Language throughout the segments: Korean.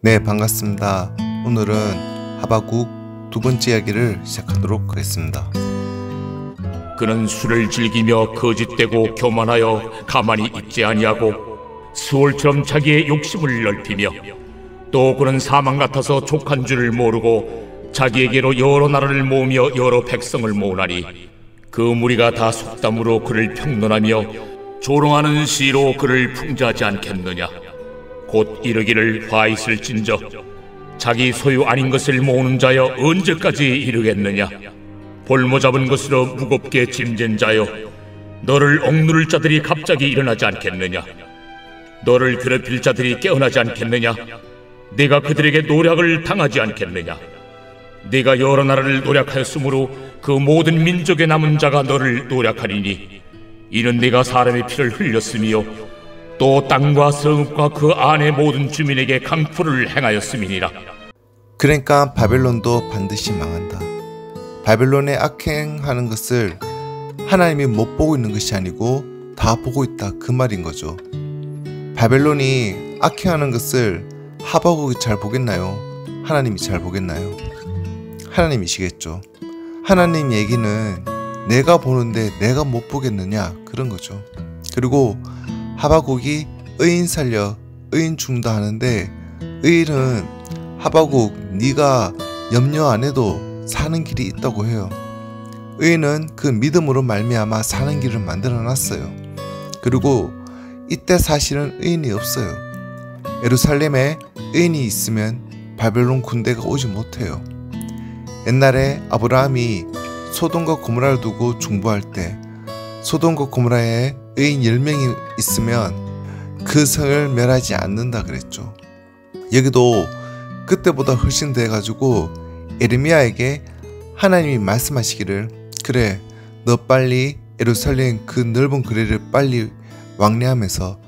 네, 반갑습니다. 오늘은 하박국 두 번째 이야기를 시작하도록 하겠습니다. 그는 술을 즐기며 거짓되고 교만하여 가만히 있지 아니하고 수월처럼 자기의 욕심을 넓히며 또 그는 사망 같아서 족한 줄을 모르고 자기에게로 여러 나라를 모으며 여러 백성을 모으나니 그 무리가 다 속담으로 그를 평론하며 조롱하는 시로 그를 풍자하지 않겠느냐. 곧 이르기를 화 있을진저 자기 소유 아닌 것을 모으는 자여 언제까지 이르겠느냐. 볼모 잡은 것으로 무겁게 짐진 자여 너를 억누를 자들이 갑자기 일어나지 않겠느냐. 너를 괴롭힐 자들이 깨어나지 않겠느냐. 네가 그들에게 노략을 당하지 않겠느냐. 네가 여러 나라를 노략하였으므로 그 모든 민족의 남은 자가 너를 노략하리니 이는 네가 사람의 피를 흘렸으며 또 땅과 성읍과 그 안의 모든 주민에게 강포를 행하였음이니라. 그러니까 바벨론도 반드시 망한다. 바벨론의 악행하는 것을 하나님이 못 보고 있는 것이 아니고 다 보고 있다, 그 말인 거죠. 바벨론이 악행하는 것을 하박국이 잘 보겠나요? 하나님이 잘 보겠나요? 하나님이시겠죠. 하나님 얘기는 내가 보는데 내가 못 보겠느냐, 그런 거죠. 그리고 하박국이 의인 살려 의인 죽는다 하는데 의인은 하박국 네가 염려 안 해도 사는 길이 있다고 해요. 의인은 그 믿음으로 말미암아 사는 길을 만들어 놨어요. 그리고 이때 사실은 의인이 없어요. 예루살렘에 의인이 있으면 바벨론 군대가 오지 못해요. 옛날에 아브라함이 소돔과 고모라를 두고 중보할 때 소돔과 고모라에 의인 10명이 있으면 그 성을 멸하지 않는다 그랬죠. 여기도 그때보다 훨씬 돼가지고 에르미야에게 하나님이 말씀하시기를 그래, 너 빨리 예루살렘 그 넓은 거리를 빨리 왕래하면서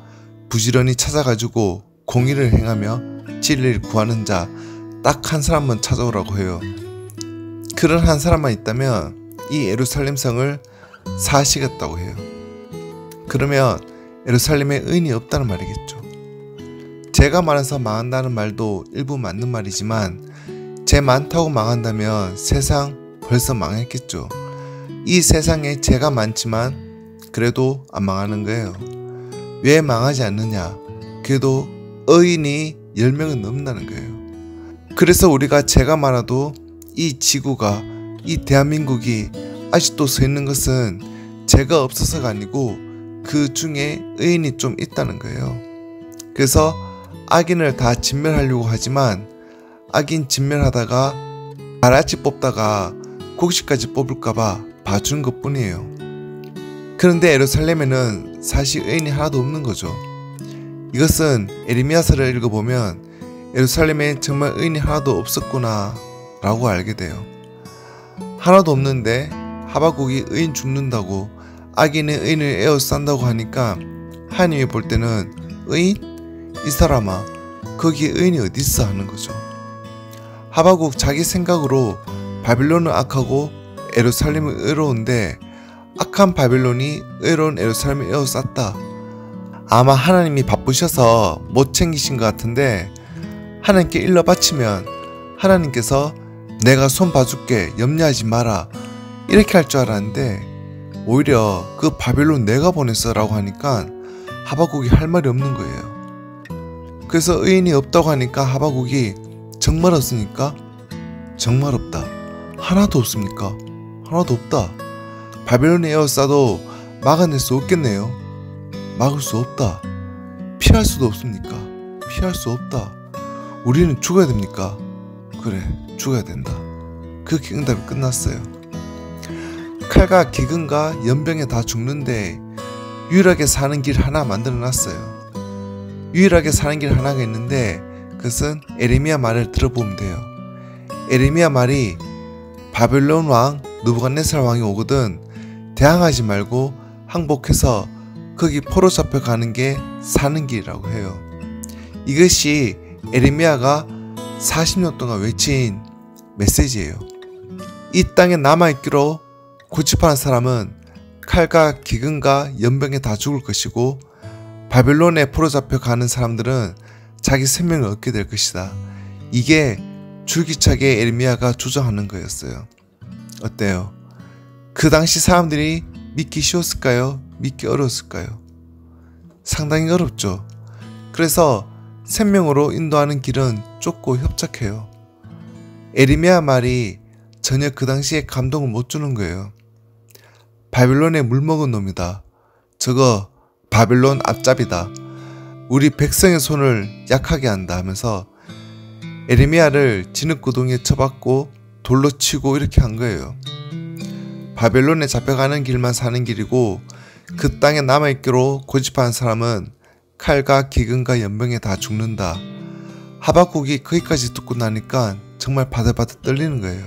부지런히 찾아가지고 공의를 행하며 진리를 구하는 자 딱 한 사람만 찾아오라고 해요. 그런 한 사람만 있다면 이 예루살렘 성을 사시겠다고 해요. 그러면 예루살렘에 의인이 없다는 말이겠죠. 죄가 많아서 망한다는 말도 일부 맞는 말이지만 죄 많다고 망한다면 세상 벌써 망했겠죠. 이 세상에 죄가 많지만 그래도 안 망하는 거예요. 왜 망하지 않느냐? 그래도 의인이 10명은 넘는다는 거예요. 그래서 우리가 죄가 많아도 이 지구가, 이 대한민국이 아직도 서 있는 것은 죄가 없어서가 아니고 그 중에 의인이 좀 있다는 거예요. 그래서 악인을 다 진멸하려고 하지만 악인 진멸하다가 바라지 뽑다가 곡식까지 뽑을까봐 봐준 것 뿐이에요. 그런데 예루살렘에는 사실 의인이 하나도 없는 거죠. 이것은 에레미야서를 읽어보면 예루살렘에 정말 의인이 하나도 없었구나 라고 알게 돼요. 하나도 없는데 하박국이 의인 죽는다고 악인의 의인을 에워싼다고 하니까 하나님이 볼 때는 의인? 이 사람아, 거기에 의인이 어딨어 하는 거죠. 하박국 자기 생각으로 바빌론은 악하고 예루살렘은 의로운데 악한 바빌론이 의로운 예루살렘을 에워쌌다. 아마 하나님이 바쁘셔서 못 챙기신 것 같은데 하나님께 일러 바치면 하나님께서 내가 손 봐줄게, 염려하지 마라 이렇게 할 줄 알았는데 오히려 그 바벨론 내가 보냈어 라고 하니까 하박국이 할 말이 없는 거예요. 그래서 의인이 없다고 하니까 하박국이 정말 없으니까 정말 없다. 하나도 없습니까? 하나도 없다. 바벨론에 에워싸도 막아낼 수 없겠네요. 막을 수 없다. 피할 수도 없습니까? 피할 수 없다. 우리는 죽어야 됩니까? 그래, 죽어야 된다. 그렇게 응답이 끝났어요. 칼과 기근과 연병에 다 죽는데 유일하게 사는 길 하나 만들어 놨어요. 유일하게 사는 길 하나가 있는데 그것은 에레미야 말을 들어보면 돼요. 에레미야 말이 바벨론 왕 느부갓네살 왕이 오거든 대항하지 말고 항복해서 거기 포로 잡혀가는 게 사는 길이라고 해요. 이것이 에레미야가 40년 동안 외친 메시지예요. 이 땅에 남아있기로 고집하는 사람은 칼과 기근과 연병에 다 죽을 것이고 바벨론에 포로 잡혀 가는 사람들은 자기 생명을 얻게 될 것이다. 이게 줄기차게 에레미야가 주장하는 거였어요. 어때요? 그 당시 사람들이 믿기 쉬웠을까요? 믿기 어려웠을까요? 상당히 어렵죠. 그래서 생명으로 인도하는 길은 좁고 협착해요. 에레미야 말이 전혀 그 당시에 감동을 못 주는 거예요. 바빌론에 물먹은 놈이다. 저거 바빌론 앞잡이다. 우리 백성의 손을 약하게 한다 하면서 에레미야를 진흙구덩이에 쳐박고 돌로 치고 이렇게 한 거예요. 바벨론에 잡혀가는 길만 사는 길이고 그 땅에 남아있기로 고집하는 사람은 칼과 기근과 연병에 다 죽는다. 하박국이 거기까지 듣고 나니까 정말 바들바들 떨리는 거예요.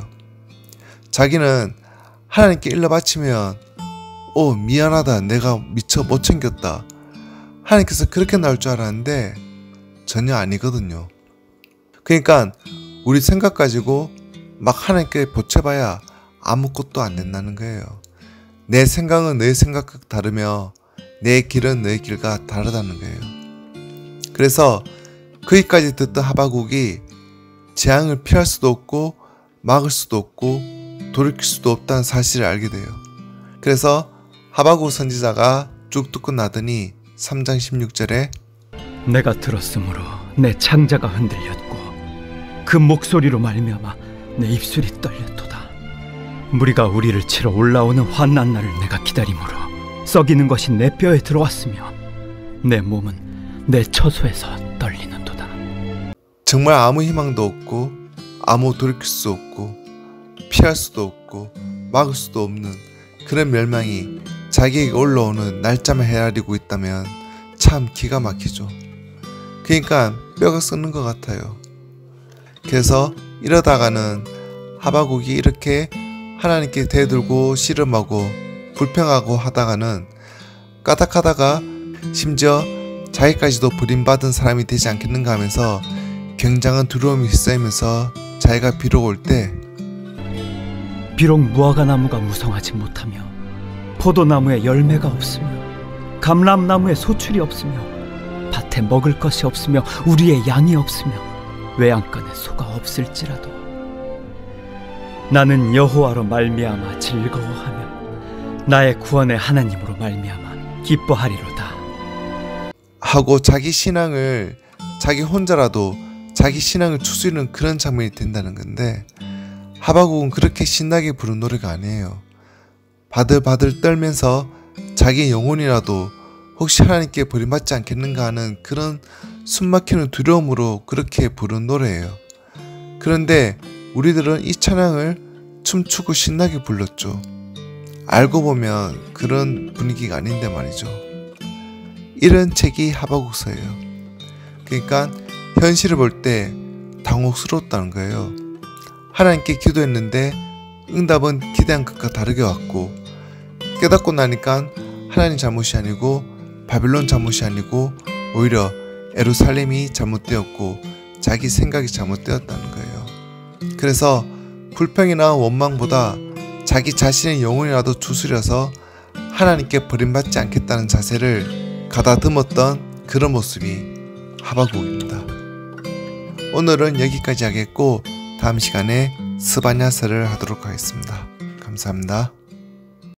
자기는 하나님께 일러 바치면 미안하다, 내가 미처 못 챙겼다, 하나님께서 그렇게 나올 줄 알았는데 전혀 아니거든요. 그러니까 우리 생각 가지고 막 하나님께 보채봐야 아무것도 안 된다는 거예요. 내 생각은 내 생각과 다르며 내 길은 내 길과 다르다는 거예요. 그래서 거기까지 듣던 하박국이 재앙을 피할 수도 없고 막을 수도 없고 돌이킬 수도 없다는 사실을 알게 돼요. 그래서 하박국 선지자가 쭉 듣고 나더니 3장 16절에 내가 들었으므로 내 창자가 흔들렸고 그 목소리로 말미암아 내 입술이 떨렸도다. 무리가 우리를 치러 올라오는 환난 날을 내가 기다림으로 썩이는 것이 내 뼈에 들어왔으며 내 몸은 내 처소에서 떨리는도다. 정말 아무 희망도 없고 아무 돌이킬 수 없고 피할 수도 없고 막을 수도 없는 그런 멸망이 자기에게 올라오는 날짜만 헤아리고 있다면 참 기가 막히죠. 그러니까 뼈가 썩는 것 같아요. 그래서 이러다가는 하박국이 이렇게 하나님께 대들고 씨름하고 불평하고 하다가는 까닥하다가 심지어 자기까지도 버림받은 사람이 되지 않겠는가 하면서 굉장한 두려움이 휩싸이면서 자기가 비록 올 때 비록 무화과나무가 무성하지 못하며 포도나무에 열매가 없으며 감람나무에 소출이 없으며 밭에 먹을 것이 없으며 우리의 양이 없으며 외양간에 소가 없을지라도 나는 여호와로 말미암아 즐거워하며 나의 구원의 하나님으로 말미암아 기뻐하리로다 하고 자기 신앙을 자기 혼자라도 자기 신앙을 추스리는 그런 장면이 된다는 건데, 하박국은 그렇게 신나게 부른 노래가 아니에요. 바들바들 떨면서 자기 영혼이라도 혹시 하나님께 버림받지 않겠는가 하는 그런 숨막히는 두려움으로 그렇게 부른 노래예요. 그런데 우리들은 이 찬양을 춤추고 신나게 불렀죠. 알고 보면 그런 분위기가 아닌데 말이죠. 이런 책이 하박국서예요. 그러니까 현실을 볼 때 당혹스러웠다는 거예요. 하나님께 기도했는데 응답은 기대한 것과 다르게 왔고, 깨닫고 나니까 하나님 잘못이 아니고 바빌론 잘못이 아니고 오히려 예루살렘이 잘못되었고 자기 생각이 잘못되었다는 거예요. 그래서 불평이나 원망보다 자기 자신의 영혼이라도 추스려서 하나님께 버림받지 않겠다는 자세를 가다듬었던 그런 모습이 하박국입니다. 오늘은 여기까지 하겠고 다음 시간에 스바냐서를 하도록 하겠습니다. 감사합니다.